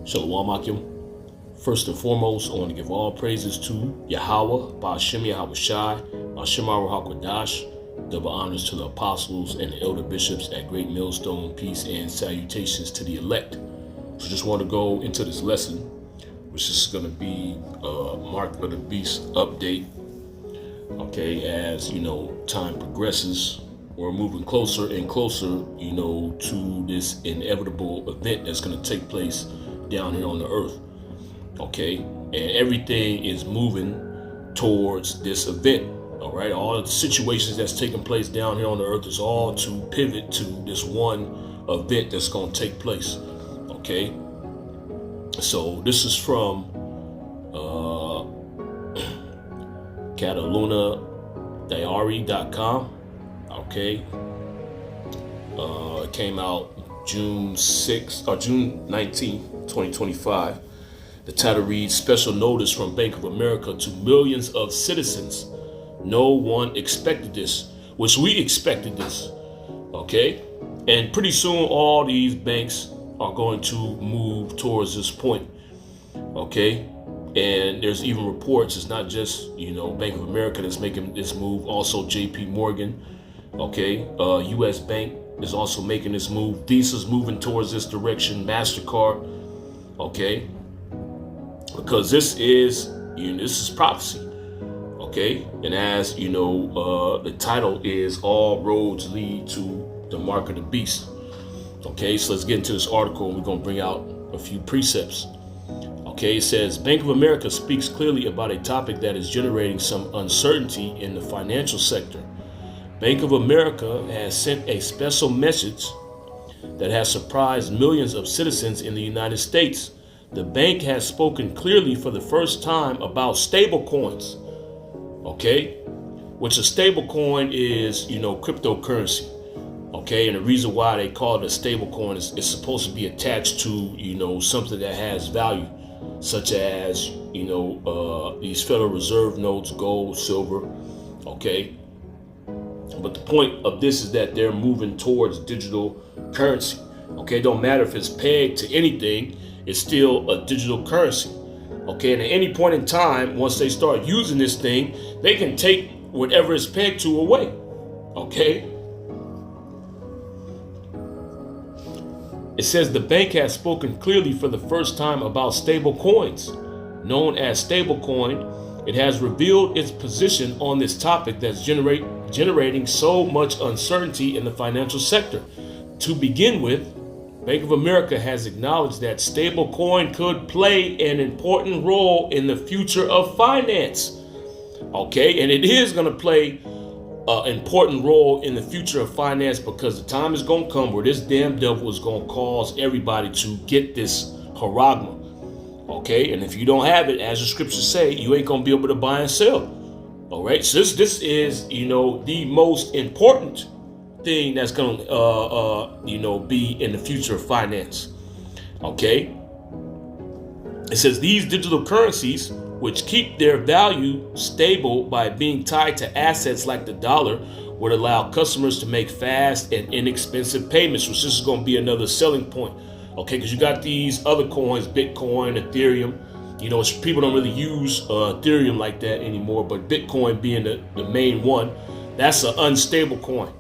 Shalom Akim. First and foremost, I want to give all praises to Yahweh, Ba'ashem Yahweh Shai, Ba'ashem HaKodash, double honors to the apostles and the elder bishops at Great Millstone, peace and salutations to the elect. So just want to go into this lesson, which is going to be a Mark of the Beast update. Okay, as you know, time progresses, we're moving closer and closer, to this inevitable event that's going to take place down here on the earth. Okay, and everything is moving towards this event. All right, all the situations that's taking place down here on the earth is all to pivot to this one event that's going to take place. Okay, so this is from Catalunadiary.com. Okay, it came out June 19th, 2025. The title reads, Special Notice from Bank of America to Millions of Citizens. No one expected this, which we expected this. Okay, and pretty soon all these banks are going to move towards this point. Okay, and there's even reports, it's not just, Bank of America that's making this move, also JP Morgan. Okay, US Bank is also making this move. Visa's moving towards this direction, MasterCard. Okay, because this is prophecy. Okay, and as the title is All Roads Lead to the Mark of the Beast. Okay, so let's get into this article and we're going to bring out a few precepts. Okay, it says Bank of America speaks clearly about a topic that is generating some uncertainty in the financial sector. Bank of America has sent a special message that has surprised millions of citizens in the United States. The bank has spoken clearly for the first time about stable coins. Okay, which a stable coin is, cryptocurrency. Okay, and the reason why they call it a stable coin is it's supposed to be attached to, something that has value, such as, these Federal Reserve notes, gold, silver. Okay, but the point of this is that they're moving towards digital currency. Okay, don't matter if it's pegged to anything, it's still a digital currency. Okay, and at any point in time, once they start using this thing, they can take whatever it's pegged to away. Okay. It says the bank has spoken clearly for the first time about stable coins. Known as stablecoin, it has revealed its position on this topic that's generating so much uncertainty in the financial sector. To begin with, Bank of America has acknowledged that stablecoin could play an important role in the future of finance. Okay, and it is going to play an important role in the future of finance because the time is going to come where this damn devil is going to cause everybody to get this charagma. Okay, and if you don't have it, as the scriptures say, you ain't going to be able to buy and sell. All right, so this is, the most important thing that's going to, be in the future of finance. Okay. It says these digital currencies, which keep their value stable by being tied to assets like the dollar, would allow customers to make fast and inexpensive payments, which is going to be another selling point. Okay, because you got these other coins, Bitcoin, Ethereum. People don't really use Ethereum like that anymore, but Bitcoin being the main one, that's an unstable coin.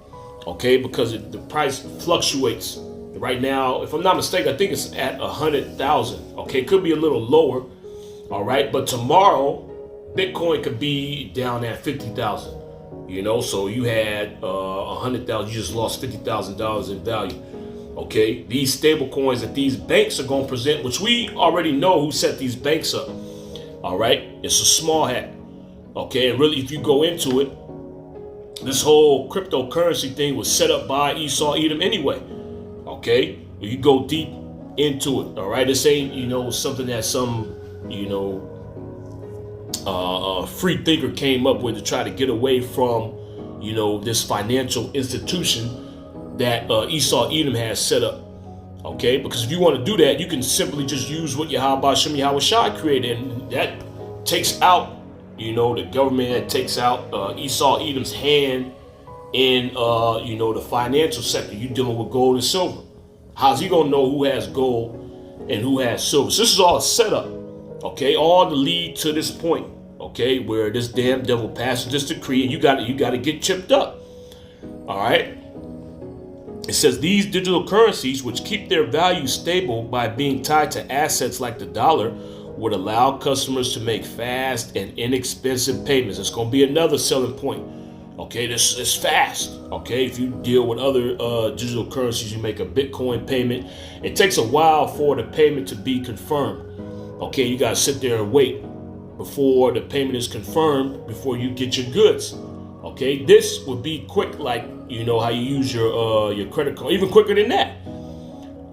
Okay, because the price fluctuates. Right now, if I'm not mistaken, I think it's at 100,000. Okay, it could be a little lower. All right, but tomorrow, Bitcoin could be down at 50,000. So you had 100,000, you just lost $50,000 in value. Okay, these stable coins that these banks are going to present, which we already know who set these banks up. All right, it's a small hat. Okay, and really, if you go into it, this whole cryptocurrency thing was set up by Esau Edom anyway. Okay, you go deep into it. All right, this ain't something that some free thinker came up with to try to get away from this financial institution that Esau Edom has set up. Okay, because if you want to do that, you can simply just use what Yahweh Shai created, and that takes out the government, that takes out Esau Edom's hand in the financial sector. You're dealing with gold and silver. How's he gonna know who has gold and who has silver. So this is all a setup, okay, all to lead to this point, okay, where this damn devil passes this decree, and you got to get chipped up. All right. It says these digital currencies, which keep their value stable by being tied to assets like the dollar, would allow customers to make fast and inexpensive payments. It's going to be another selling point. Okay, this is fast. Okay, if you deal with other digital currencies, you make a Bitcoin payment. It takes a while for the payment to be confirmed. Okay, you got to sit there and wait before the payment is confirmed before you get your goods. Okay, this would be quick, like you know how you use your credit card, even quicker than that.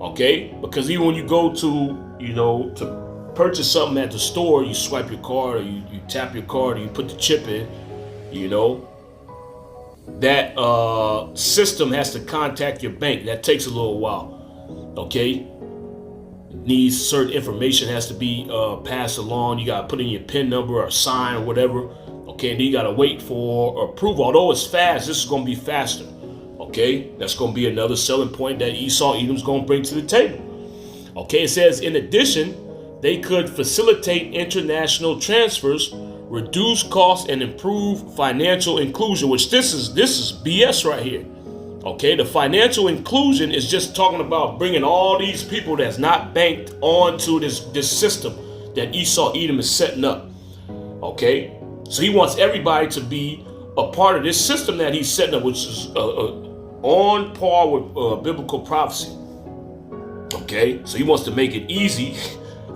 Okay, because even when you go to purchase something at the store, you swipe your card, or you tap your card, or you put the chip in. That system has to contact your bank. That takes a little while. Okay, needs certain information has to be passed along. You got to put in your PIN number or sign or whatever. Okay, and then you got to wait for approval. Although it's fast, this is going to be faster. Okay, that's going to be another selling point that Esau Edom's going to bring to the table. Okay, it says in addition, they could facilitate international transfers, reduce costs, and improve financial inclusion, which this is BS right here. Okay, the financial inclusion is just talking about bringing all these people that's not banked onto this system that Esau Edom is setting up. Okay, so he wants everybody to be a part of this system that he's setting up, which is on par with biblical prophecy. Okay, so he wants to make it easy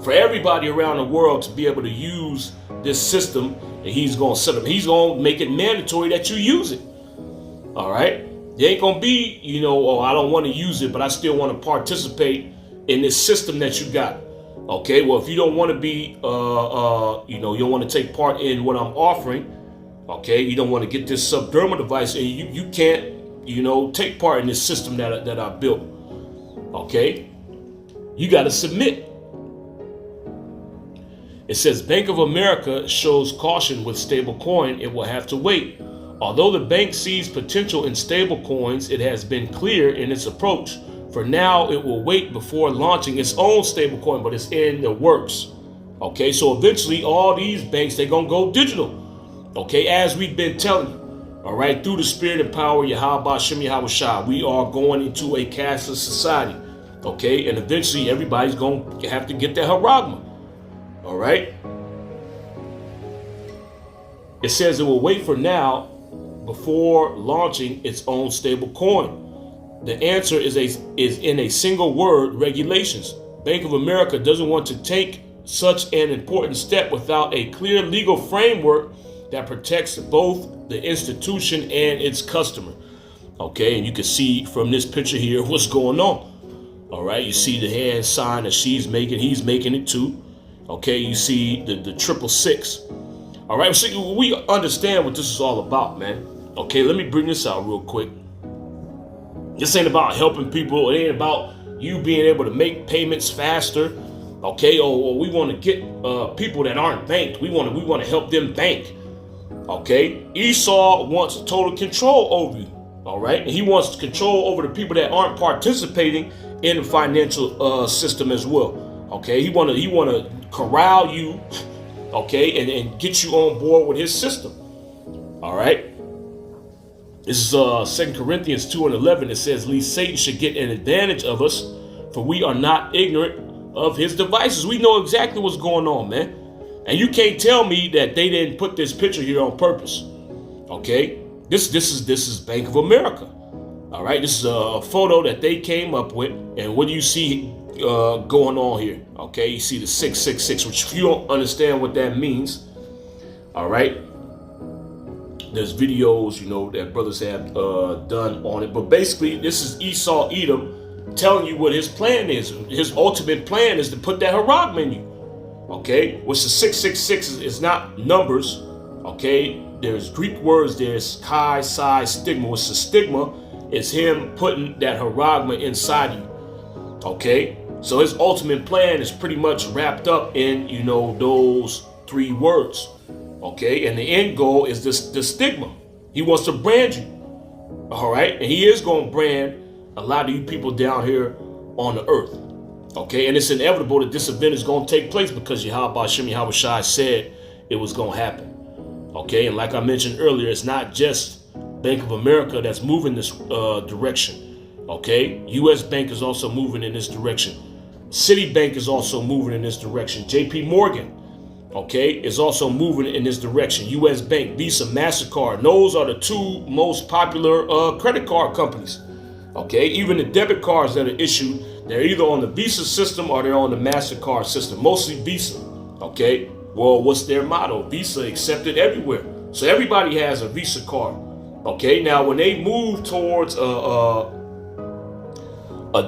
for everybody around the world to be able to use this system that he's going to set up. He's going to make it mandatory that you use it. All right. There ain't going to be, oh, I don't want to use it, but I still want to participate in this system that you got. Okay. Well, if you don't want to be, you don't want to take part in what I'm offering. Okay. You don't want to get this subdermal device, and you can't, take part in this system that I built. Okay. You got to submit. It says Bank of America shows caution with stablecoin. It will have to wait. Although the bank sees potential in stablecoins, it has been clear in its approach. For now, it will wait before launching its own stablecoin, but it's in the works. Okay, so eventually all these banks, they're going to go digital. Okay, as we've been telling you. All right, through the spirit and power, Yahweh Shem Yahweh Shah, we are going into a cashless society. Okay, and eventually everybody's going to have to get their haragma. All right. It says it will wait for now before launching its own stable coin. The answer is in a single word: regulations. Bank of America doesn't want to take such an important step without a clear legal framework that protects both the institution and its customer. Okay, and you can see from this picture here what's going on. All right, you see the hand sign that she's making, he's making it too. Okay, you see the 666. All right, so we understand what this is all about, man. Okay, let me bring this out real quick. This ain't about helping people. It ain't about you being able to make payments faster. Okay, or we want to get people that aren't banked. We want to help them bank. Okay, Esau wants total control over you. All right, and he wants control over the people that aren't participating in the financial system as well. Okay, he want to corral you, okay, and get you on board with his system. All right. This is 2 Corinthians 2:11. It says, "Lest Satan should get an advantage of us, for we are not ignorant of his devices." We know exactly what's going on, man. And you can't tell me that they didn't put this picture here on purpose. Okay, this is Bank of America. All right, this is a photo that they came up with, and what do you see going on here? Okay, you see the 666, which if you don't understand what that means, all right, there's videos that brothers have done on it, but basically this is Esau Edom telling you what his plan is. His ultimate plan is to put that harag in you. Okay, which the 666 is not numbers. Okay, there's Greek words. There's chi, psi, stigma. Which the stigma is him putting that haragma inside you. Okay, so his ultimate plan is pretty much wrapped up in those three words. Okay, and the end goal is the stigma. He wants to brand you. All right, and he is going to brand a lot of you people down here on the earth. Okay, and it's inevitable that this event is going to take place because Yahweh Shem Yahweh Shai said it was going to happen. Okay, and like I mentioned earlier, it's not just Bank of America that's moving this direction. Okay, U.S. Bank is also moving in this direction. Citibank is also moving in this direction. J.P. Morgan, okay, is also moving in this direction. U.S. Bank, Visa, MasterCard, those are the two most popular credit card companies. Okay, even the debit cards that are issued, they're either on the Visa system or they're on the MasterCard system, mostly Visa. Okay, well, what's their motto? Visa accepted everywhere. So everybody has a Visa card. Okay, now when they move towards a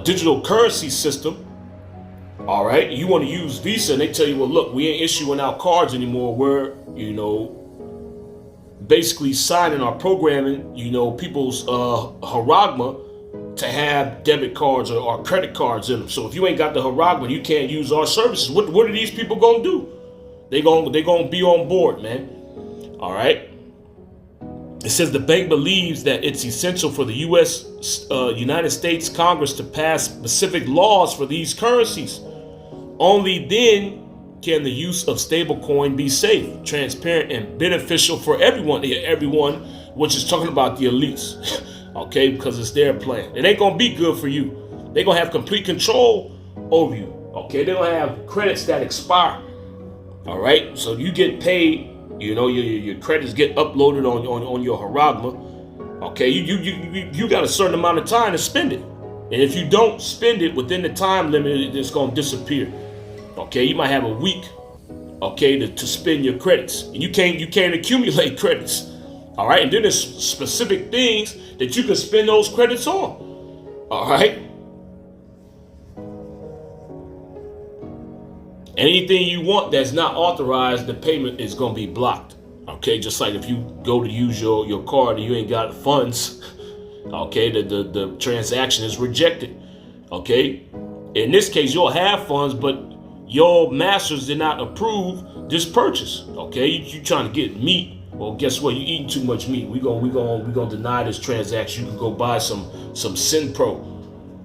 digital currency system, all right, you want to use Visa and they tell you, well, look, we ain't issuing out cards anymore. We're, basically signing our programming, people's haragma to have debit cards or credit cards in them. So if you ain't got the haragma, you can't use our services. What are these people gonna do? They gonna be on board, man. All right. It says the bank believes that it's essential for the United States Congress to pass specific laws for these currencies. Only then can the use of stablecoin be safe, transparent, and beneficial for everyone. Everyone, which is talking about the elites. Okay, because it's their plan. It ain't gonna be good for you. They're gonna have complete control over you. Okay, they're gonna have credits that expire. All right, so you get paid. Your credits get uploaded on your haragma. Okay, you got a certain amount of time to spend it, and if you don't spend it within the time limit, it's gonna disappear. Okay, you might have a week. Okay, to spend your credits, and you can't accumulate credits. All right, and then there's specific things that you can spend those credits on. All right. Anything you want that's not authorized, the payment is going to be blocked. Okay, just like if you go to use your card and you ain't got funds, okay, the transaction is rejected. Okay, in this case, you'll have funds, but your masters did not approve this purchase. Okay, you trying to get meat. Well, guess what? You eating too much meat. We gonna deny this transaction. You can go buy some Sinpro.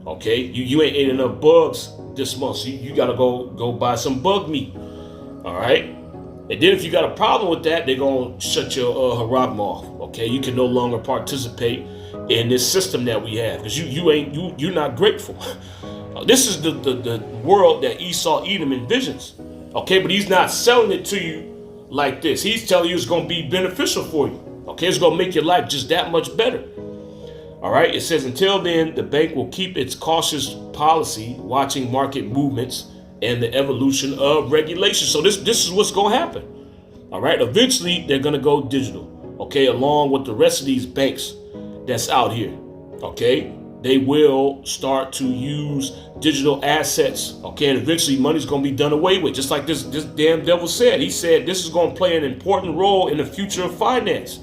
Okay, you ain't ate enough bugs this month, so you gotta go buy some bug meat. All right, and then if you got a problem with that, they're gonna shut your haragma off. Okay, you can no longer participate in this system that we have because you're not grateful. This is the world that Esau Edom envisions. Okay, but he's not selling it to you like this. He's telling you it's going to be beneficial for you. Okay, it's going to make your life just that much better. All right, it says until then, the bank will keep its cautious policy, watching market movements and the evolution of regulation. So this is what's going to happen. All right, eventually they're going to go digital. Okay, along with the rest of these banks that's out here. Okay, they will start to use digital assets. Okay, and eventually money's going to be done away with. Just like this damn devil said. He said this is going to play an important role in the future of finance.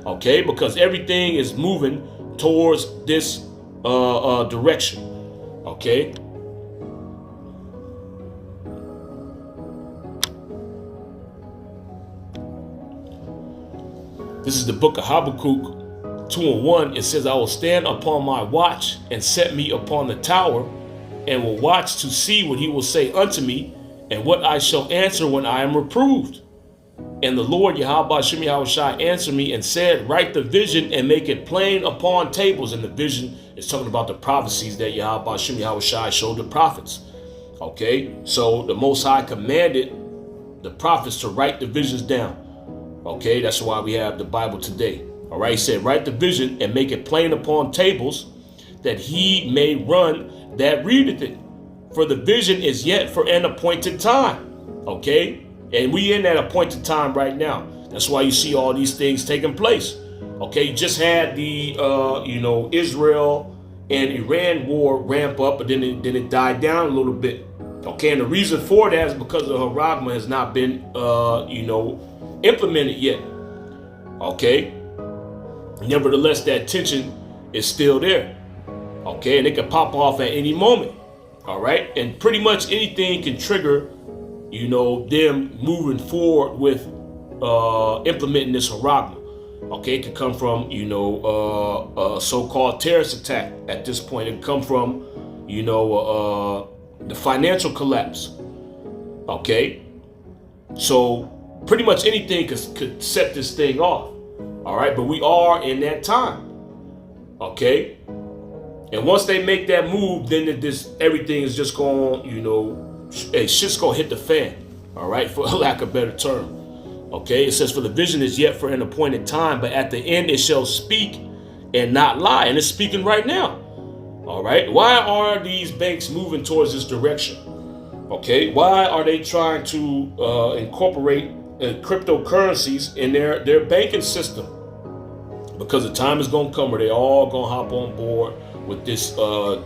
Okay, because everything is moving towards this direction. Okay. This is the book of Habakkuk 2:1. It says, I will stand upon my watch and set me upon the tower and will watch to see what he will say unto me and what I shall answer when I am reproved. And the Lord Yahweh Shem Yahweh Shai answered me and said, write the vision and make it plain upon tables. And the vision is talking about the prophecies that Yahweh Shem Yahweh Shai showed the prophets. Okay, so the Most High commanded the prophets to write the visions down. Okay, that's why we have the Bible today. All right, he said, write the vision and make it plain upon tables, that he may run that readeth it. For the vision is yet for an appointed time. Okay, and we in that appointed time right now. That's why you see all these things taking place. Okay, you just had the Israel and Iran war ramp up, but then it died down a little bit. Okay, and the reason for that is because the haragma has not been implemented yet. Okay, nevertheless, that tension is still there. Okay, and it can pop off at any moment. All right, and pretty much anything can trigger them moving forward with implementing this haragma. Okay, it could come from a so-called terrorist attack. At this point, it could come from the financial collapse. Okay, so pretty much anything could set this thing off. All right, but we are in that time. Okay, and once they make that move, then everything is just going, hey, shit's gonna hit the fan. All right, for lack of a better term. Okay, it says, for the vision is yet for an appointed time, but at the end it shall speak and not lie. And it's speaking right now. All right, why are these banks moving towards this direction? Okay, why are they trying to incorporate cryptocurrencies in their banking system? Because the time is going to come where they all going to hop on board with this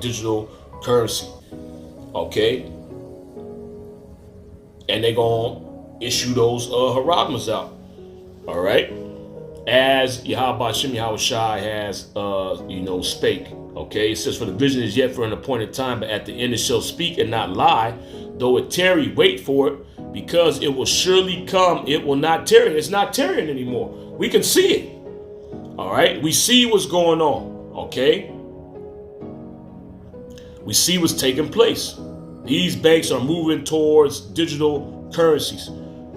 digital currency. Okay, and they're going to issue those haragmas out. All right, as Yahweh Shem Yahweh Shai has spake. Okay, it says, for the vision is yet for an appointed time, but at the end it shall speak and not lie. Though it tarry, wait for it, because it will surely come. It will not tarry. It's not tarrying anymore. We can see it. All right, we see what's going on. Okay, we see what's taking place. These banks are moving towards digital currencies.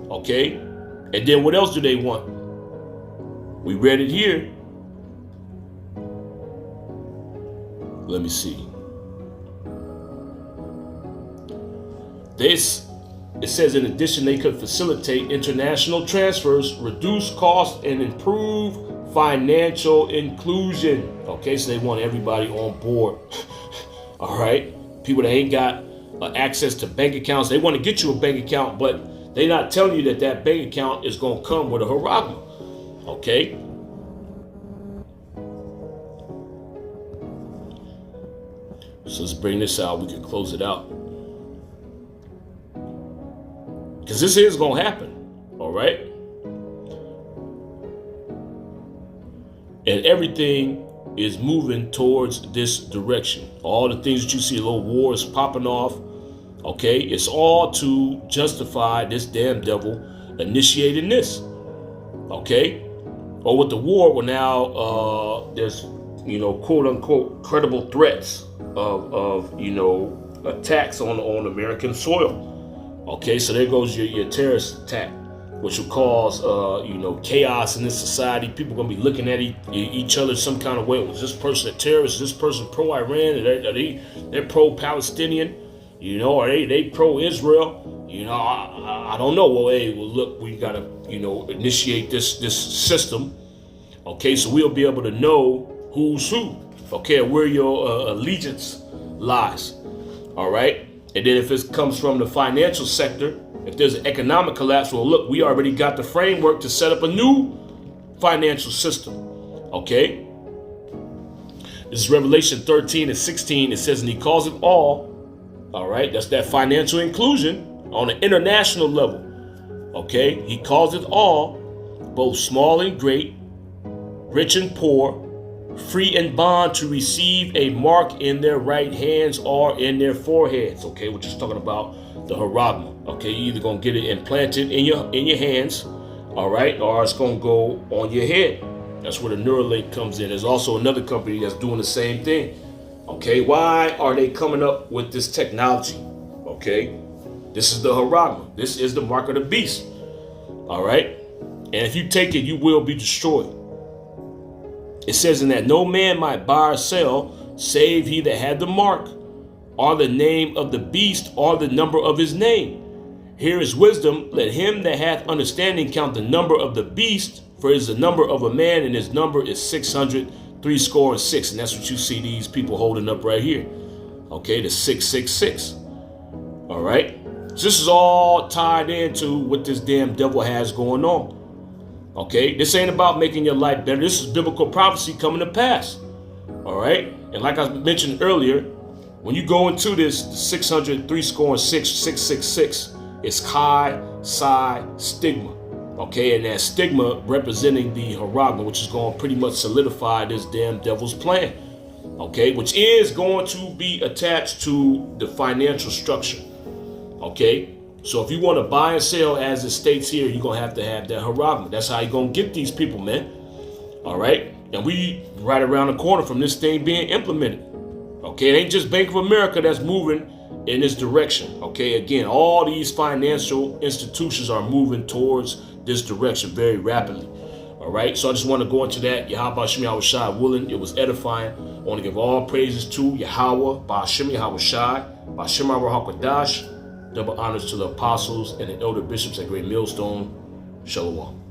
Okay, and then what else do they want? We read it here. Let me see. It says, in addition, they could facilitate international transfers, reduce costs, and improve financial inclusion. Okay, so they want everybody on board. All right, people that ain't got access to bank accounts, they want to get you a bank account, but they're not telling you that bank account is going to come with a haragma. Okay. So let's bring this out. We can close it out. Because this is going to happen. All right. And everything is moving towards this direction. All the things that you see, little wars popping off. Okay. It's all to justify this damn devil initiating this. Okay. Or with the war, well, now there's, quote unquote, credible threats of attacks on American soil. Okay, so there goes your terrorist attack, which will cause chaos in this society. People are gonna be looking at each other some kind of way. Was this person a terrorist? Is this person pro-Iran? They're pro-Palestinian? Are they pro-Israel? I don't know. Well, look, we gotta initiate this system. Okay, so we'll be able to know who's who. Okay, where your allegiance lies. All right. And then if it comes from the financial sector, if there's an economic collapse, well, look, we already got the framework to set up a new financial system. Okay. This is Revelation 13 and 16. It says, and he calls it all. All right. That's that financial inclusion on an international level. Okay. He calls it all, both small and great, rich and poor, free and bond, to receive a mark in their right hands or in their foreheads. Okay, we're just talking about the haragma. Okay, you're either gonna get it implanted in your hands, all right, or it's gonna go on your head. That's where the Neuralink comes in. There's also another company that's doing the same thing. Okay, why are they coming up with this technology? Okay, this is the haragma. This is the mark of the beast. All right, and if you take it, you will be destroyed. It says, in that no man might buy or sell, save he that had the mark, or the name of the beast, or the number of his name. Here is wisdom. Let him that hath understanding count the number of the beast, for it is the number of a man, and his number is 666. And that's what you see these people holding up right here. Okay, the 666. All right. So this is all tied into what this damn devil has going on. Okay, this ain't about making your life better. This is biblical prophecy coming to pass. All right, and like I mentioned earlier, when you go into this, the 666, it's chi, psi, stigma. Okay, and that stigma representing the haragma, which is going to pretty much solidify this damn devil's plan. Okay, which is going to be attached to the financial structure. Okay. So if you want to buy and sell, as it states here, you're going to have that haragma. That's how you're going to get these people, man. All right. And we right around the corner from this thing being implemented. Okay. It ain't just Bank of America that's moving in this direction. Okay, again, all these financial institutions are moving towards this direction very rapidly. All right, so I just want to go into that. Yahweh Shemi Shai willing, it was edifying. I want to give all praises to Yahweh, Ba'ashim Yahweh Shai, Ba'ashim HaKadash. Double honors to the apostles and the elder bishops at Great Millstone. Shalom.